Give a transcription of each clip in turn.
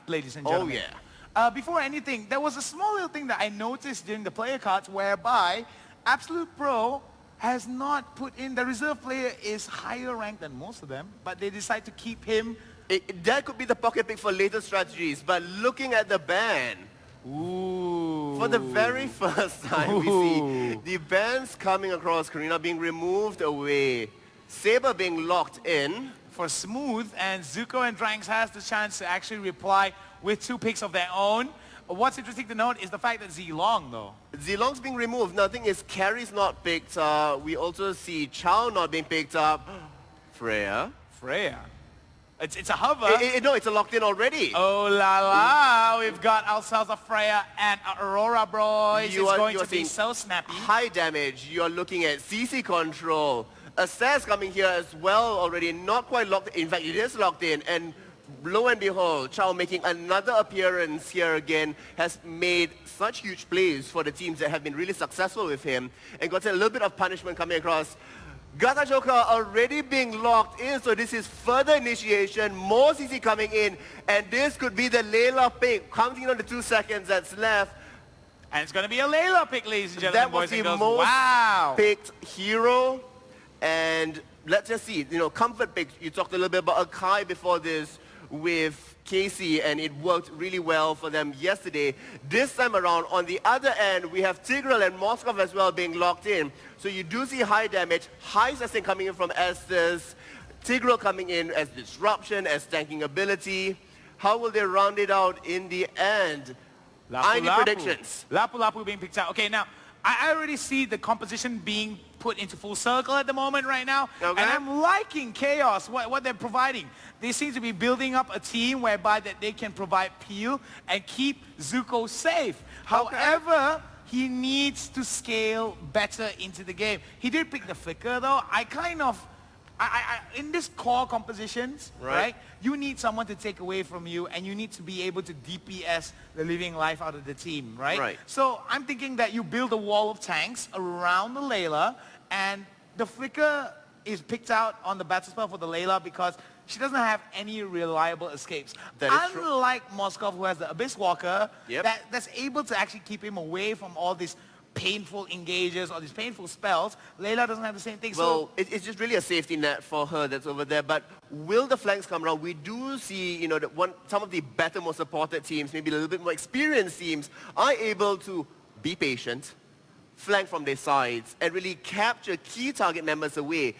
ladies and gentlemen. Oh, yeah. Before anything, there was a small little thing that I noticed during the player cards whereby Absolute Pro has not put in, the reserve player is higher ranked than most of them, but they decide to keep him. That could be the pocket pick for later strategies, but looking at the ban, for the very first time, we see the bans coming across, Karina being removed away, Saber being locked in. For Smooth, and Zuko and Dranks has the chance to actually reply with 2 picks of their own. What's interesting to note is the fact that Zilong, though. Zilong's being removed. Nothing is Carrie's not picked up. We also see Chow not being picked up. Freya. It's a hover. No, it's a locked in already. Oh la la, we've got ourselves a Freya and Aurora, boys. It's going to be so snappy. High damage. You're looking at CC control. Assess coming here as well already. Not quite locked in. In fact, it is locked in. And lo and behold, Chow making another appearance here again has made such huge plays for the teams that have been really successful with him and got a little bit of punishment coming across. Gata Joker already being locked in, so this is further initiation, more CC coming in, and this could be the Layla pick, counting on the 2 seconds that's left. And it's going to be a Layla pick, ladies and gentlemen. That was the most picked hero, and let's just see, comfort picks. You talked a little bit about Akai before this with Casey, and it worked really well for them yesterday. This time around, on the other end, we have Tigreal and Moskov as well being locked in. So you do see high damage, high assassin coming in from Estes, Tigreal coming in as disruption, as tanking ability. How will they round it out in the end? I need predictions. Lapu Lapu being picked out. Okay, now, I already see the composition being put into full circle at the moment right now. Okay. And I'm liking KAOS, what they're providing. They seem to be building up a team whereby that they can provide peel and keep Zuko safe. However, he needs to scale better into the game. He did pick the flicker though. In this core compositions, right, you need someone to take away from you and you need to be able to DPS the living life out of the team, right? So I'm thinking that you build a wall of tanks around the Layla and the flicker is picked out on the battle spell for the Layla because she doesn't have any reliable escapes. Unlike Moskov, who has the Abyss Walker, that's able to actually keep him away from all these painful engages or these painful spells. Layla doesn't have the same thing. Well, it's just really a safety net for her that's over there. But will the flanks come around? We do see, some of the better, more supported teams, maybe a little bit more experienced teams, are able to be patient, flank from their sides, and really capture key target members away.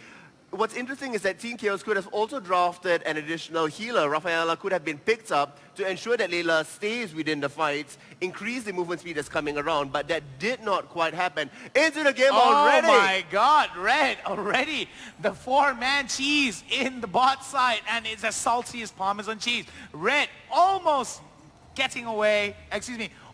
What's interesting is that Team KAOS could have also drafted an additional healer. Rafaela could have been picked up to ensure that Layla stays within the fights, increase the movement speed that's coming around, but that did not quite happen. Into the game already! Oh my god, Red already! The 4-man cheese in the bot side, and it's as salty as Parmesan cheese. Red almost getting away,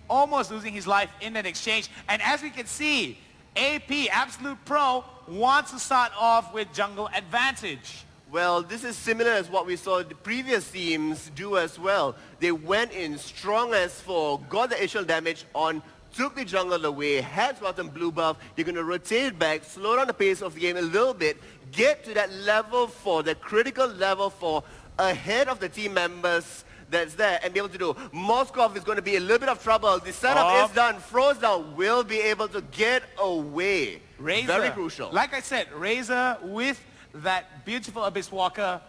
almost losing his life in that exchange. And as we can see, AP, Absolute Pro, wants to start off with jungle advantage. Well, this is similar as what we saw the previous teams do as well. They went in strong as 4, got the initial damage on, took the jungle away, had gotten blue buff. They're going to rotate back, slow down the pace of the game a little bit, get to that level 4, the critical level 4, ahead of the team members that's there and be able to do. Moskov is going to be a little bit of trouble. The setup is done. Froze down will be able to get away. Razor, very crucial. Like I said, Razor with that beautiful Abyss Walker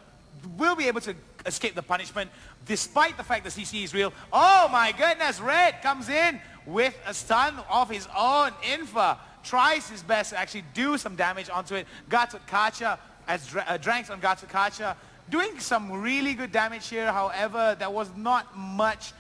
will be able to escape the punishment despite the fact that CC is real. Oh my goodness, Red comes in with a stun of his own. Infa tries his best to actually do some damage onto it. Gatsukacha, as Dranks on Gatsukacha, doing some really good damage here. However, there was not much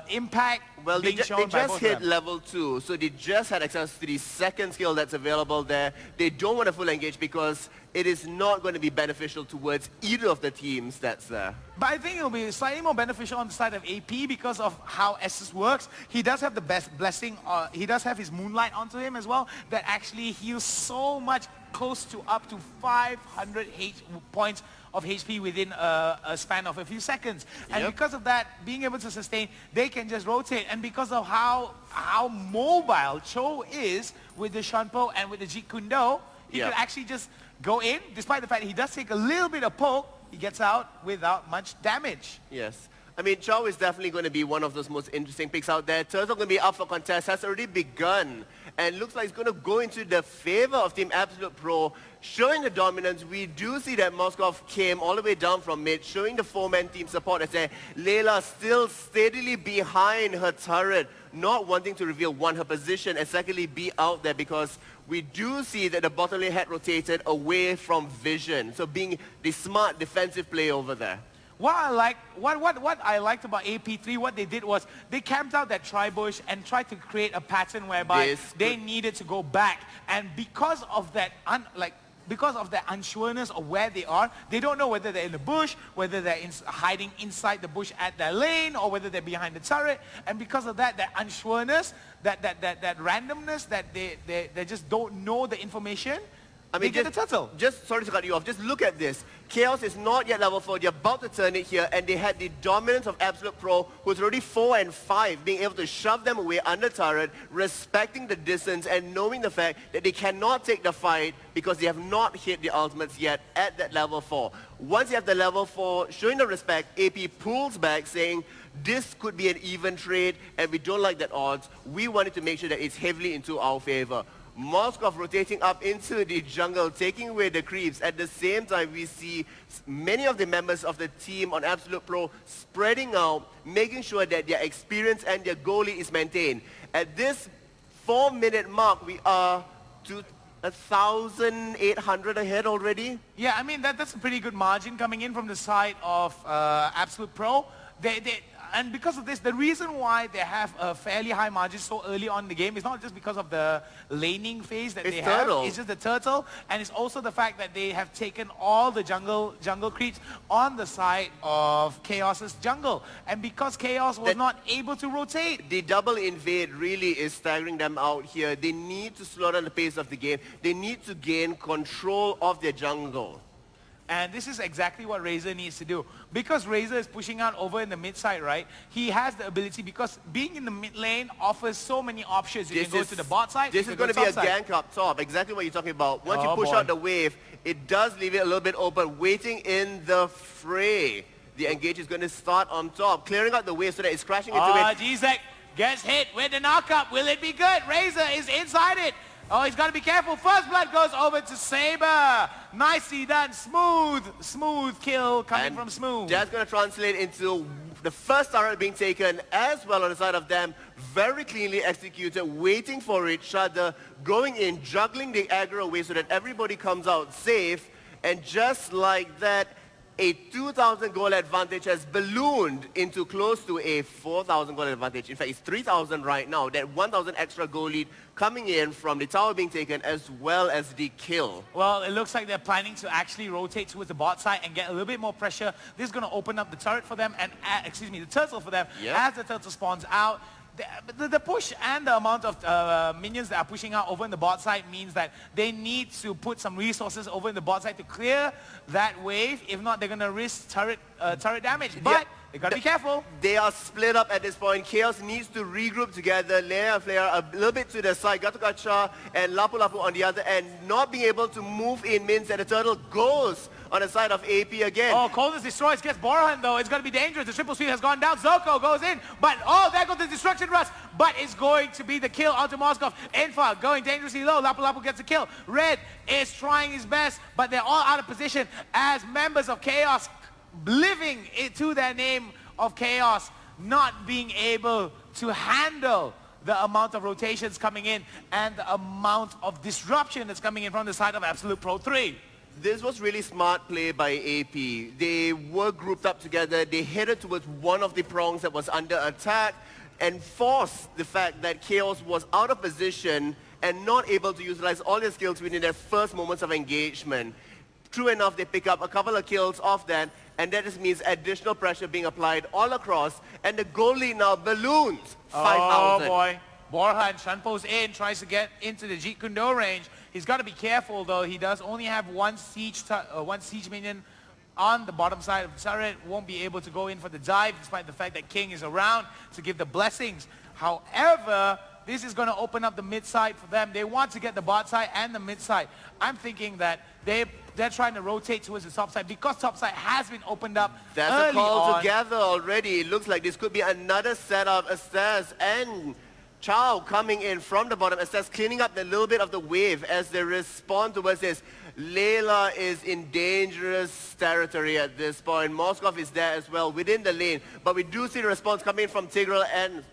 impact being shown by both of them. They just hit level 2, so they just had access to the second skill that's available there. They don't want to full engage because it is not going to be beneficial towards either of the teams that's there. But I think it'll be slightly more beneficial on the side of AP because of how Estes works. He does have the best blessing, he does have his Moonlight onto him as well, that actually heals so much, close to up to 500 points of HP within a span of a few seconds. And because of that, being able to sustain, they can just rotate. And because of how mobile Cho is with the Shanpo and with the Jeet Kune Do, he can actually just go in, despite the fact that he does take a little bit of poke, he gets out without much damage. Yes. I mean, Chow is definitely going to be one of those most interesting picks out there. Turtle going to be up for contest, has already begun. And looks like it's going to go into the favor of Team Absolute Pro, showing the dominance. We do see that Moskov came all the way down from mid, showing the four-man team support as Layla still steadily behind her turret, not wanting to reveal, one, her position, and secondly, be out there because we do see that the bottom lane had rotated away from vision. So being the smart defensive play over there. What I liked about AP3, what they did was they camped out that tri-bush and tried to create a pattern whereby they needed to go back. And because of that, because of the unsureness of where they are, they don't know whether they're in the bush, whether they're hiding inside the bush at their lane, or whether they're behind the turret. And because of that unsureness, that randomness, that they just don't know the information, I mean, they get the turtle. Just, sorry to cut you off, just look at this. KAOS is not yet level 4, they're about to turn it here, and they had the dominance of Absolute Pro, who's already 4 and 5, being able to shove them away under turret, respecting the distance, and knowing the fact that they cannot take the fight because they have not hit the ultimates yet at that level 4. Once you have the level 4, showing the respect, AP pulls back, saying, this could be an even trade, and we don't like that odds. We wanted to make sure that it's heavily into our favor. Moskov rotating up into the jungle, taking away the creeps. At the same time, we see many of the members of the team on Absolute Pro spreading out, making sure that their experience and their goalie is maintained. At this 4-minute mark, we are to 1,800 ahead already. Yeah, I mean, that's a pretty good margin coming in from the side of Absolute Pro. And because of this, the reason why they have a fairly high margin so early on in the game is not just because of the laning phase that they have. It's just the turtle, and it's also the fact that they have taken all the jungle creeps on the side of KAOS's jungle. And because KAOS was not able to rotate. The double invade really is staggering them out here. They need to slow down the pace of the game. They need to gain control of their jungle. And this is exactly what Razor needs to do. Because Razor is pushing out over in the mid side, right? He has the ability, because being in the mid lane offers so many options. You can go to the bot side. This is going to be a gank up top. Exactly what you're talking about. Once you push out the wave, it does leave it a little bit open, waiting in the fray. The engage is going to start on top, clearing out the wave so that it's crashing into it. Gzek gets hit with the knockup. Will it be good? Razor is inside it. Oh, he's got to be careful. First blood goes over to Saber. Nicely done. Smooth kill coming from Smooth. That's going to translate into the first turret being taken as well on the side of them. Very cleanly executed, waiting for each other, going in, juggling the aggro away so that everybody comes out safe. And just like that, a 2,000 goal advantage has ballooned into close to a 4,000 goal advantage. In fact, it's 3,000 right now. That 1,000 extra goal lead coming in from the tower being taken as well as the kill. Well, it looks like they're planning to actually rotate towards the bot side and get a little bit more pressure. This is going to open up the turret for them, and the turtle for them. As the turtle spawns out. The push and the amount of minions that are pushing out over in the bot side means that they need to put some resources over in the bot side to clear that wave. If not, they're going to risk turret damage. But they got to be careful. They are split up at this point. KAOS needs to regroup together. Leia and Flare a little bit to the side. Gato Gacha and Lapu Lapu on the other end. Not being able to move in means that the turtle goes on the side of AP again. Oh, Coldness destroys, gets Borhan though. It's going to be dangerous. The triple sweep has gone down. Zoko goes in, but there goes the destruction rush. But it's going to be the kill onto Moskov. Infa going dangerously low. Lapu Lapu gets a kill. Red is trying his best, but they're all out of position as members of KAOS living to their name of KAOS, not being able to handle the amount of rotations coming in and the amount of disruption that's coming in from the side of Absolute Pro 3. This was really smart play by AP. They were grouped up together. They headed towards one of the prongs that was under attack and forced the fact that KAOS was out of position and not able to utilize all their skills within their first moments of engagement. True enough, they pick up a couple of kills off that, and that just means additional pressure being applied all across, and the goal lead now balloons 5,000. Oh boy. Borhan Shanpo's in, tries to get into the Jeet Kune Do range. He's got to be careful though. He does only have one siege minion on the bottom side of the turret. Won't be able to go in for the dive despite the fact that King is around to give the blessings. However, this is going to open up the mid side for them. They want to get the bot side and the mid side. I'm thinking that they they're trying to rotate towards the top side because top side has been opened up That's early a call on. together already. It looks like this could be another setup. Assess and Chow coming in from the bottom. Assess cleaning up a little bit of the wave as they respond towards this. Layla is in dangerous territory at this point. Moskov is there as well within the lane. But we do see the response coming in from Tigral and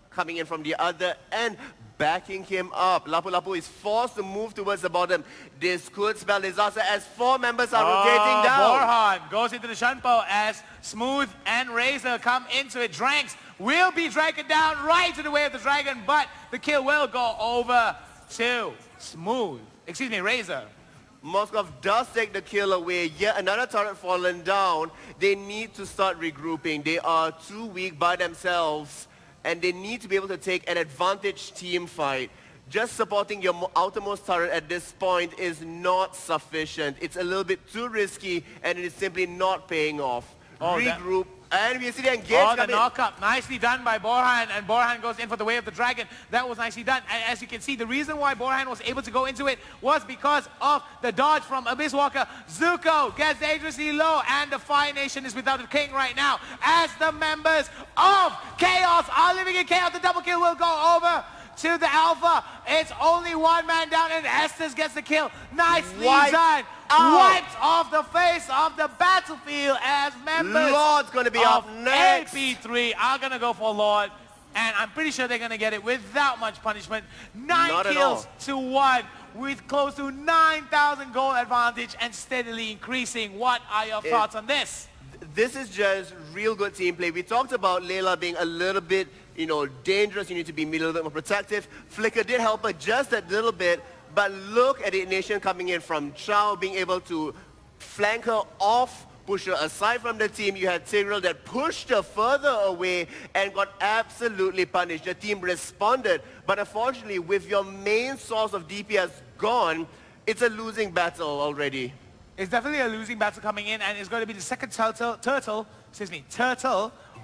coming in from the other end, backing him up. Lapu Lapu is forced to move towards the bottom. This could spell disaster as 4 members are rotating down. Borhan goes into the Shunpo as Smooth and Razor come into it. Dranks will be dragged down right to the way of the dragon, but the kill will go over to Smooth. Excuse me, Razor. Moskov does take the kill away. Yet another turret fallen down. They need to start regrouping. They are too weak by themselves, and they need to be able to take an advantage team fight. Just supporting your outermost turret at this point is not sufficient. It's a little bit too risky, and it is simply not paying off. Regroup, and we see the engage the knock-up. Nicely done by Borhan, and Borhan goes in for the way of the dragon. That was nicely done. And as you can see, the reason why Borhan was able to go into it was because of the dodge from Abyss Walker. Zuko gets dangerously low, and the Fire Nation is without a king right now. As the members of KAOS are living in chaos, the double kill will go over to the Alpha. It's only 1 man down, and Estes gets the kill. Nicely done. Wiped off the face of the battlefield as members Lord's going to be up next. AP3 are going to go for Lord, and I'm pretty sure they're going to get it without much punishment. 9 kills to 1 with close to 9,000 gold advantage and steadily increasing. What are your thoughts on this? This is just real good team play. We talked about Layla being a little bit, dangerous. You need to be a little bit more protective. Flicker did help her just a little bit. But look at the nation coming in from Chow, being able to flank her off, push her aside from the team. You had Tigral that pushed her further away and got absolutely punished. The team responded, but unfortunately, with your main source of DPS gone, it's a losing battle already. It's definitely a losing battle coming in, and it's going to be the second turtle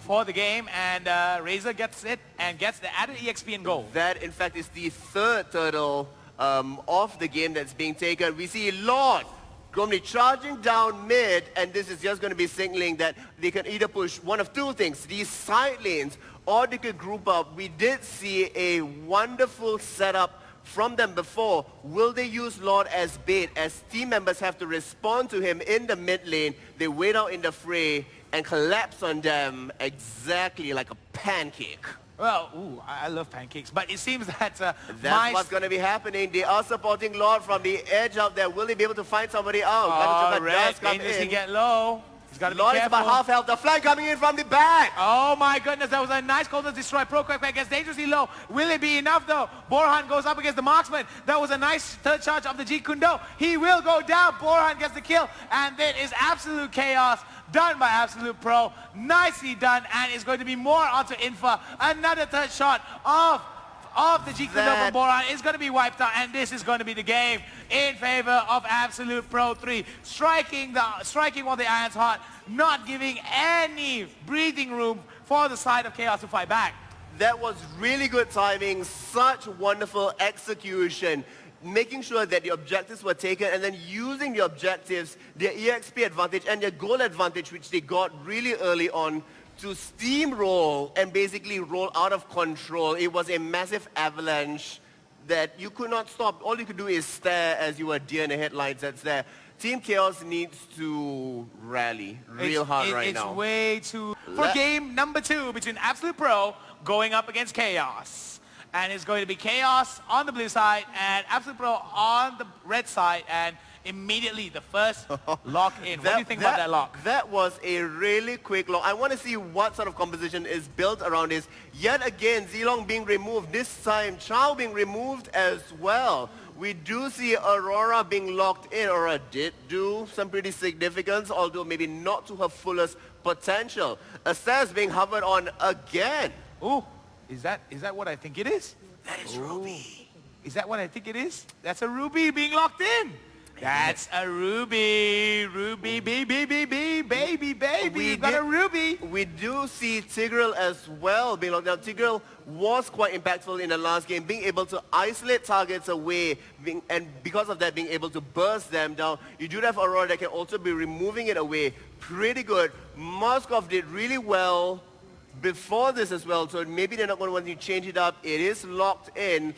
for the game, and Razor gets it and gets the added EXP and gold. That, in fact, is the 3rd turtle of the game that's being taken. We see Lord going to be charging down mid, and this is just going to be signaling that they can either push one of 2 things, these side lanes, or they could group up. We did see a wonderful setup from them before. Will they use Lord as bait, as team members have to respond to him in the mid lane? They wait out in the fray and collapse on them exactly like a pancake. Well, I love pancakes, but it seems that that's what's going to be happening. They are supporting Lord from the edge out there. Will they be able to find somebody out? Red dangerously get low. He's got to be Lord careful. is about half health. The flank coming in from the back. Oh my goodness, that was a nice call to destroy. Pro Quack gets dangerously low. Will it be enough though? Borhan goes up against the marksman. That was a nice 3rd charge of the Jeet Kune Do. He will go down. Borhan gets the kill, and it is absolute chaos. Done by Absolute Pro. Nicely done, and it's going to be more onto Infa. Another 3rd shot of the Jeet Kune Do from Borhan is going to be wiped out, and this is going to be the game in favor of Absolute Pro 3. Striking while the iron's hot, not giving any breathing room for the side of KAOS to fight back. That was really good timing, such wonderful execution. Making sure that the objectives were taken and then using the objectives, their EXP advantage and their goal advantage, which they got really early on, to steamroll and basically roll out of control. It was a massive avalanche that you could not stop. All you could do is stare as you were deer in the headlights that's there. Team KAOS needs to rally real hard right now. It's way too... For game number 2 between Absolute Pro going up against KAOS. And it's going to be KAOS on the blue side and Absolute Pro on the red side, and immediately the first lock in. What do you think about that lock? That was a really quick lock. I want to see what sort of composition is built around this. Yet again, Zilong being removed. This time, Chow being removed as well. We do see Aurora being locked in. Aurora did do some pretty significance, although maybe not to her fullest potential. Assess being hovered on again. Ooh. Is that what I think it is? That is Ruby. Is that what I think it is? That's a Ruby being locked in. That's a ruby. Ruby, baby. We got a ruby. We do see Tigreal as well being locked down. Tigreal was quite impactful in the last game, being able to isolate targets away, and because of that, being able to burst them down. You do have Aurora that can also be removing it away. Pretty good. Moskov did really well before this as well, so maybe they're not going to want to change it up. It is locked in.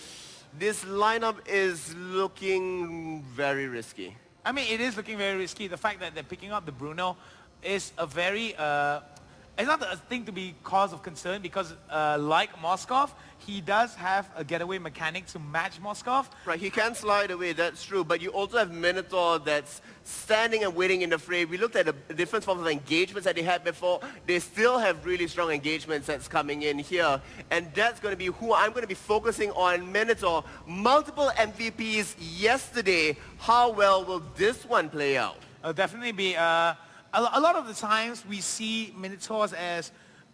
This lineup is looking very risky. I mean, it is looking very risky. The fact that they're picking up the Bruno is a very... it's not a thing to be cause of concern because like Moskov, he does have a getaway mechanic to match Moskov. Right, he can slide away, that's true, but you also have Minotaur that's standing and waiting in the fray. We looked at the different forms of engagements that they had before. They still have really strong engagements that's coming in here, and that's going to be who I'm going to be focusing on. Minotaur, multiple MVPs yesterday. How well will this one play out? It'll definitely be... a lot of the times we see Minotaurs as,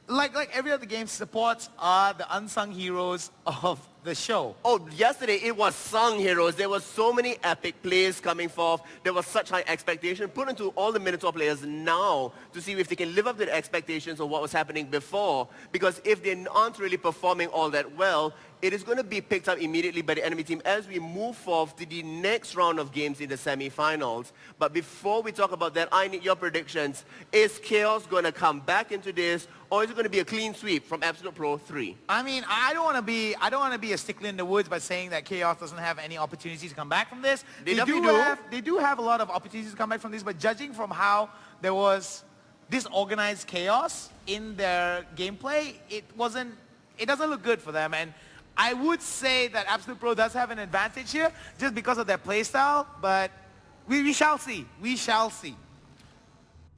like every other game, supports are the unsung heroes of the show. Oh, yesterday it was sung heroes. There were so many epic plays coming forth. There was such high expectation put into all the Minotaur players now to see if they can live up to the expectations of what was happening before. Because if they aren't really performing all that well, it is going to be picked up immediately by the enemy team as we move forth to the next round of games in the semi-finals. But before we talk about that, I need your predictions. Is KAOS going to come back into this, or is it going to be a clean sweep from Absolute Pro 3? I mean, I don't want to be a stickler in the woods by saying that KAOS doesn't have any opportunities to come back from this. They do have a lot of opportunities to come back from this, but judging from how there was disorganized chaos in their gameplay, it doesn't look good for them. And I would say that Absolute Pro does have an advantage here just because of their playstyle, but we shall see. We shall see.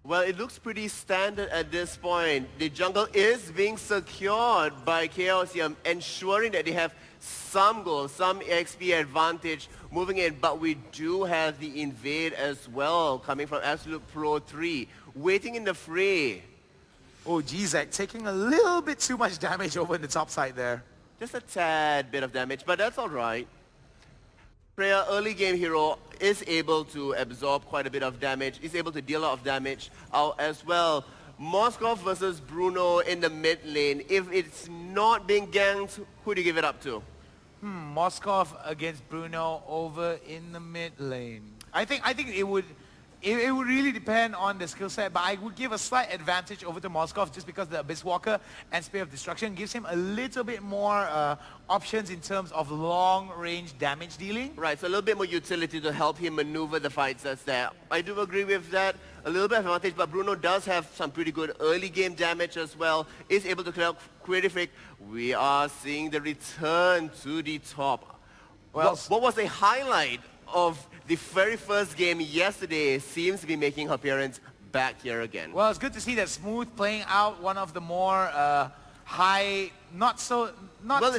Well, it looks pretty standard at this point. The jungle is being secured by KAOS here, ensuring that they have some goals, some XP advantage moving in, but we do have the invade as well coming from Absolute Pro 3, waiting in the fray. Oh, Gzek taking a little bit too much damage over in the top side there. Just a tad bit of damage, but that's all right. Freya, early game hero, is able to absorb quite a bit of damage, is able to deal a lot of damage out as well. Moskov versus Bruno in the mid lane. If it's not being ganked, who do you give it up to? Moskov against Bruno over in the mid lane. I think it would really depend on the skill set, but I would give a slight advantage over to Moskov just because the Abyss Walker and Spear of Destruction gives him a little bit more options in terms of long-range damage dealing. Right, so a little bit more utility to help him maneuver the fights that's there. I do agree with that. A little bit of advantage, but Bruno does have some pretty good early game damage as well. Is able to clear out Creative. We are seeing the return to the top. Well, what was a highlight of the very first game yesterday seems to be making her appearance back here again. Well, it's good to see that Smooth playing out one of the more high, not to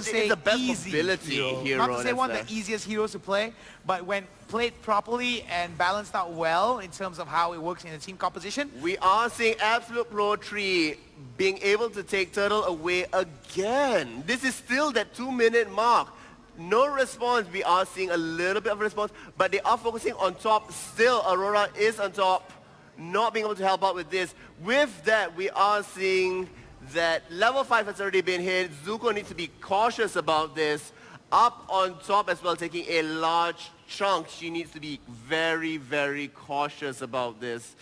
say the best easy hero. Not to say one of the easiest heroes to play, but when played properly and balanced out well in terms of how it works in a team composition. We are seeing Absolute Pro 3 being able to take Turtle away again. This is still that 2-minute mark. No response. We are seeing a little bit of a response, but they are focusing on top still. Aurora is on top, not being able to help out with this. With that, we are seeing that level 5 has already been hit. Zuko needs to be cautious about this. Up on top as well, taking a large chunk. She needs to be very, very cautious about this.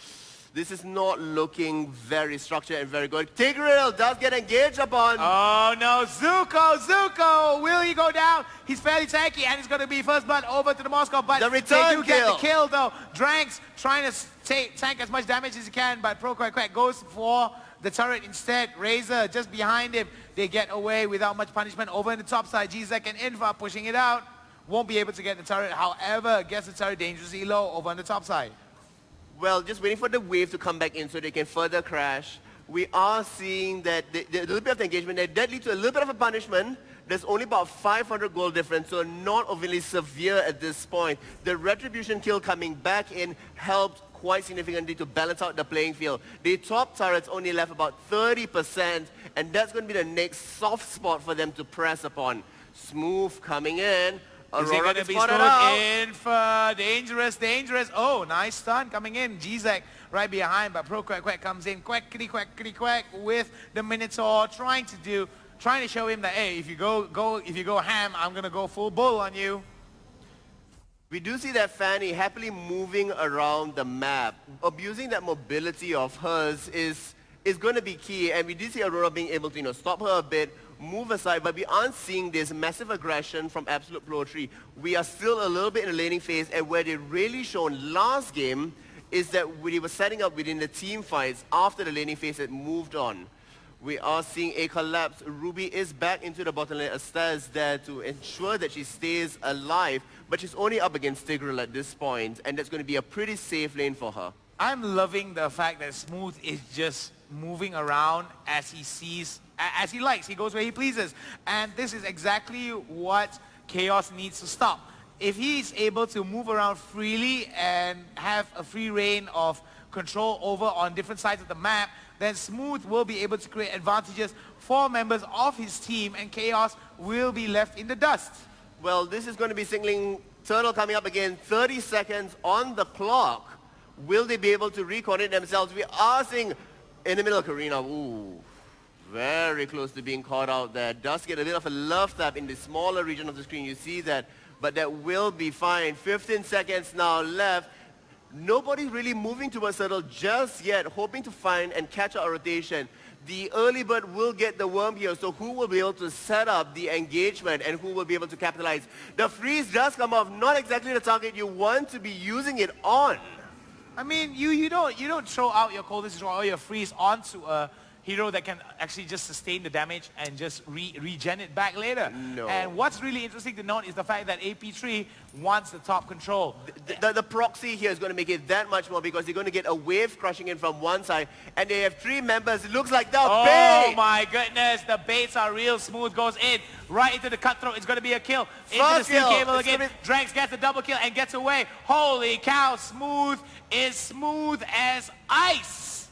This is not looking very structured and very good. Tigreal does get engaged upon. Oh no, Zuko! Will he go down? He's fairly tanky and he's going to be first blood over to the Moskov, but the return they do get the kill though. Dranks trying to tank as much damage as he can, but Pro Quack goes for the turret instead. Razor just behind him. They get away without much punishment over in the top side. Gzek and Infa pushing it out. Won't be able to get the turret, however, gets the turret dangerously low over on the top side. Well, just waiting for the wave to come back in so they can further crash. We are seeing that a little bit of the engagement there. That leads to a little bit of a punishment. There's only about 500 gold difference, so not overly severe at this point. The Retribution kill coming back in helped quite significantly to balance out the playing field. The top turrets only left about 30%, and that's going to be the next soft spot for them to press upon. Smooth coming in, Is it going to be spotted Smooth out. in for dangerous, dangerous? Oh, nice stun coming in. Gzek right behind, but Pro Quack Quack comes in. Quackity quack, kitty quack with the Minotaur, trying to show him that, hey, if you go ham, I'm going to go full bull on you. We do see that Fanny happily moving around the map. Abusing that mobility of hers is going to be key, and we did see Aurora being able to stop her a bit, move aside, but we aren't seeing this massive aggression from Absolute Pro 3. We are still a little bit in the laning phase, and where they really shown last game is that they were setting up within the team fights after the laning phase had moved on. We are seeing a collapse. Ruby is back into the bottom lane. Asta is there to ensure that she stays alive, but she's only up against Tigreal at this point, and that's going to be a pretty safe lane for her. I'm loving the fact that Smooth is just moving around as he sees, as he likes. He goes where he pleases. And this is exactly what KAOS needs to stop. If he's able to move around freely and have a free reign of control over on different sides of the map, then Smooth will be able to create advantages for members of his team, and KAOS will be left in the dust. Well, this is going to be signaling Turtle coming up again, 30 seconds on the clock. Will they be able to recoordinate themselves? We are seeing in the middle of Karina, ooh, very close to being caught out there. Does get a bit of a love tap in the smaller region of the screen. You see that, but that will be fine. 15 seconds now left. Nobody really moving towards Turtle just yet, hoping to find and catch a rotation. The early bird will get the worm here, so who will be able to set up the engagement and who will be able to capitalize? The freeze does come off, not exactly the target you want to be using it on. I mean, you don't throw out your coldest destroy or your freeze onto a hero that can actually just sustain the damage and just regen it back later. No. And what's really interesting to note is the fact that AP3 wants the top control. The proxy here is going to make it that much more because they're going to get a wave crushing in from one side, and they have 3 members. It looks like they'll Oh my goodness, the baits are real. Smooth goes in, right into the cutthroat. It's going to be a kill. Into the steel cable again. Drax gets the double kill and gets away. Holy cow, Smooth is smooth as ice.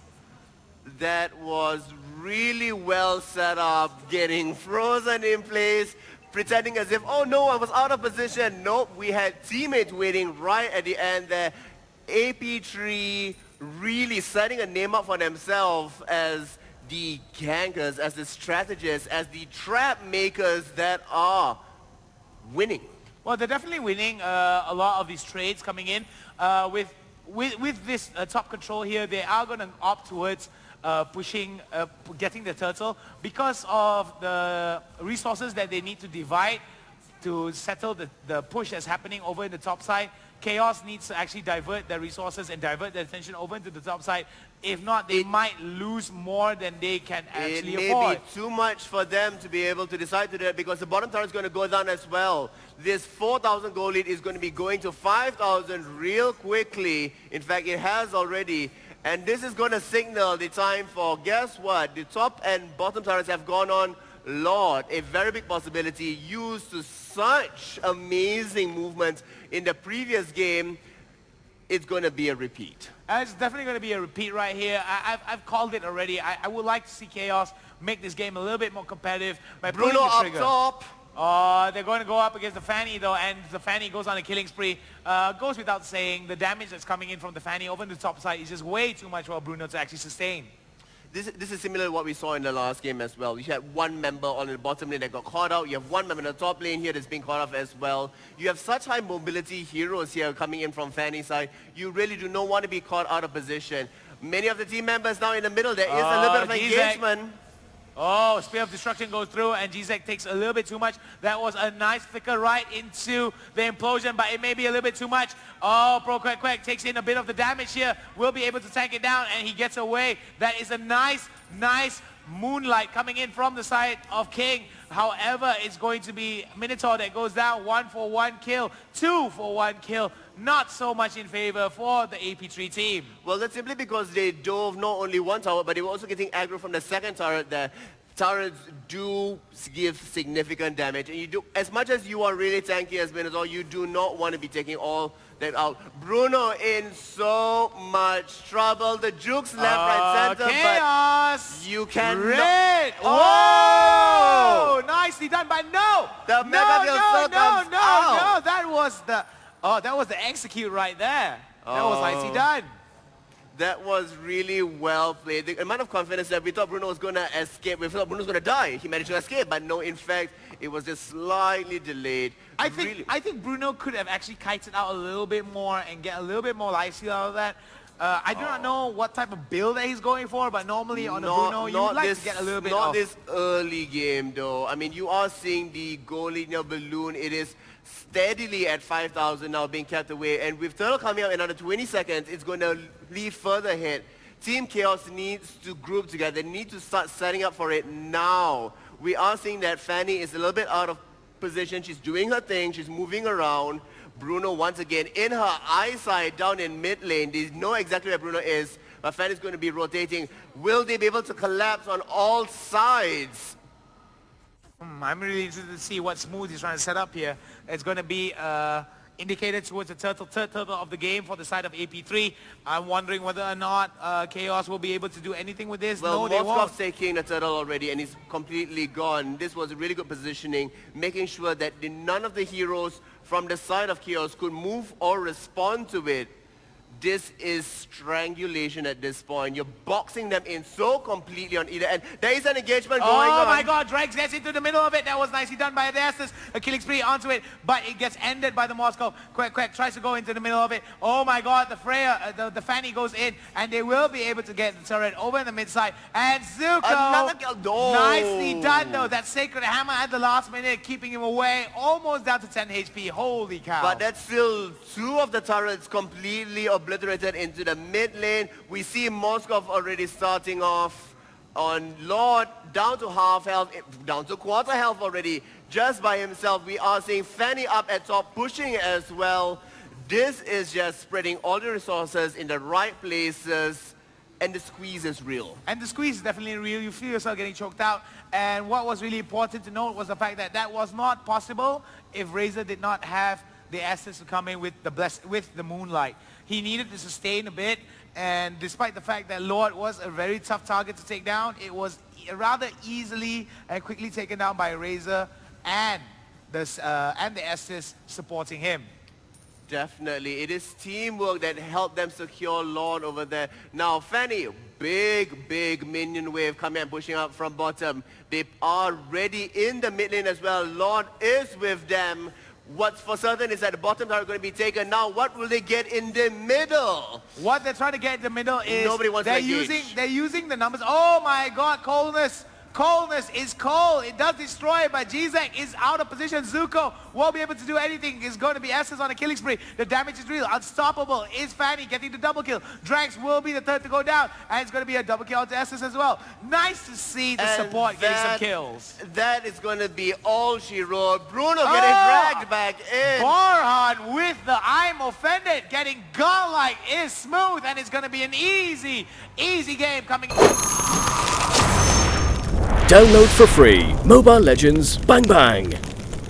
That was really well set up, getting frozen in place, pretending as if, oh no, I was out of position. Nope, we had teammates waiting right at the end there. AP3 really setting a name up for themselves as the gankers, as the strategists, as the trap makers that are winning. Well, they're definitely winning a lot of these trades coming in. With this top control here, they are going to opt towards getting the turtle because of the resources that they need to divide to settle the push that's happening over in the top side. KAOS needs to actually divert their resources and divert their attention over into the top side. If not, they might lose more than they can actually afford. It may be too much for them to be able to decide to do that because the bottom tower is going to go down as well. This 4,000 goal lead is going to be going to 5,000 real quickly. In fact, it has already. And this is going to signal the time for, guess what? The top and bottom towers have gone on Lord. A very big possibility, used to such amazing movements in the previous game. It's going to be a repeat. It's definitely going to be a repeat right here. I've called it already. I would like to see KAOS make this game a little bit more competitive by pulling Bruno the trigger. up top. They're going to go up against the Fanny though, and the Fanny goes on a killing spree. Goes without saying, the damage that's coming in from the Fanny over the top side is just way too much for Bruno to actually sustain. This is similar to what we saw in the last game as well. You had one member on the bottom lane that got caught out. You have one member in the top lane here that's being caught off as well. You have such high mobility heroes here coming in from Fanny side. You really do not want to be caught out of position. Many of the team members now in the middle. There is a little bit of engagement. Oh, Spear of Destruction goes through and Gzek takes a little bit too much. That was a nice flicker right into the implosion, but it may be a little bit too much. Oh, Pro Quack Quack takes in a bit of the damage here. Will be able to tank it down and he gets away. That is a nice moonlight coming in from the side of King. However, it's going to be Minotaur that goes down. 1 for 1 kill, 2 for 1 kill. Not so much in favor for the AP3 team. Well, that's simply because they dove not only one tower, but they were also getting aggro from the second turret there. Turrets do give significant damage. And you do, as much as you are really tanky as Minotaur, you do not want to be taking all that out. Bruno in so much trouble. The jukes left, right, center, KAOS! but you can Red! Oh! Nice nicely done, but no! The no, Mega Deal still comes out. That was the execute right there. That was nicely done. That was really well played. The amount of confidence that we thought Bruno was going to escape, we thought Bruno was going to die. He managed to escape, but no, in fact, it was just slightly delayed. I think Bruno could have actually kited out a little bit more and get a little bit more life steal out of that. I do not know what type of build that he's going for, but normally on a Bruno, you would like to get a little bit Not off. this early game, though. I mean, you are seeing the goal linear balloon. It is steadily at 5,000 now being kept away. And with Turtle coming out in another 20 seconds, it's going to lead further ahead. Team KAOS needs to group together. They need to start setting up for it now. We are seeing that Fanny is a little bit out of position. She's doing her thing. She's moving around. Bruno, once again, in her eyesight down in mid lane. They know exactly where Bruno is, but Fanny's going to be rotating. Will they be able to collapse on all sides? I'm really interested to see what Smooth is trying to set up here. It's going to be indicated towards the third turtle of the game for the side of AP3. I'm wondering whether or not KAOS will be able to do anything with this. Well, no, they won't. Moskov's taking the turtle already, and he's completely gone. This was a really good positioning, making sure that none of the heroes from the side of KAOS could move or respond to it. This is strangulation at this point. You're boxing them in so completely on either end. There is an engagement going on. Oh my God, Drex gets into the middle of it. That was nicely done by Adestus. A killing spree onto it, but it gets ended by the Moskov. Quack tries to go into the middle of it. Oh my God, the Freya, the Fanny goes in, and they will be able to get the turret over in the mid side. And Zuko, another kill. No. Nicely done though. That Sacred Hammer at the last minute, keeping him away, almost down to 10 HP. Holy cow. But that's still two of the turrets completely obliterated into the mid lane. We see Moskov already starting off on Lord, down to half health, down to quarter health already, just by himself. We are seeing Fanny up at top, pushing as well. This is just spreading all the resources in the right places, and the squeeze is real. And the squeeze is definitely real. You feel yourself getting choked out. And what was really important to note was the fact that that was not possible if Razor did not have the assets to come in with the Moonlight. He needed to sustain a bit, and despite the fact that Lord was a very tough target to take down, it was rather easily and quickly taken down by Razor and the Estes supporting him. Definitely. It is teamwork that helped them secure Lord over there. Now, Fanny, big minion wave coming and pushing up from bottom. They are ready in the mid lane as well. Lord is with them. What's for certain is that the bottoms are going to be taken. Now, what will they get in the middle? What they're trying to get in the middle is nobody wants they're using the numbers. Oh my God, coldness. Coldness is cold. It does destroy, but Gzek is out of position. Zuko won't be able to do anything. It's going to be Estes on a killing spree. The damage is real. Unstoppable is Fanny getting the double kill. Drax will be the third to go down, and it's going to be a double kill to Estes as well. Nice to see the support getting some kills. That is going to be all she wrote. Bruno getting dragged back in. Barhan with the I'm offended, getting godlike is Smooth, and it's going to be an easy game coming. Download for free Mobile Legends Bang Bang.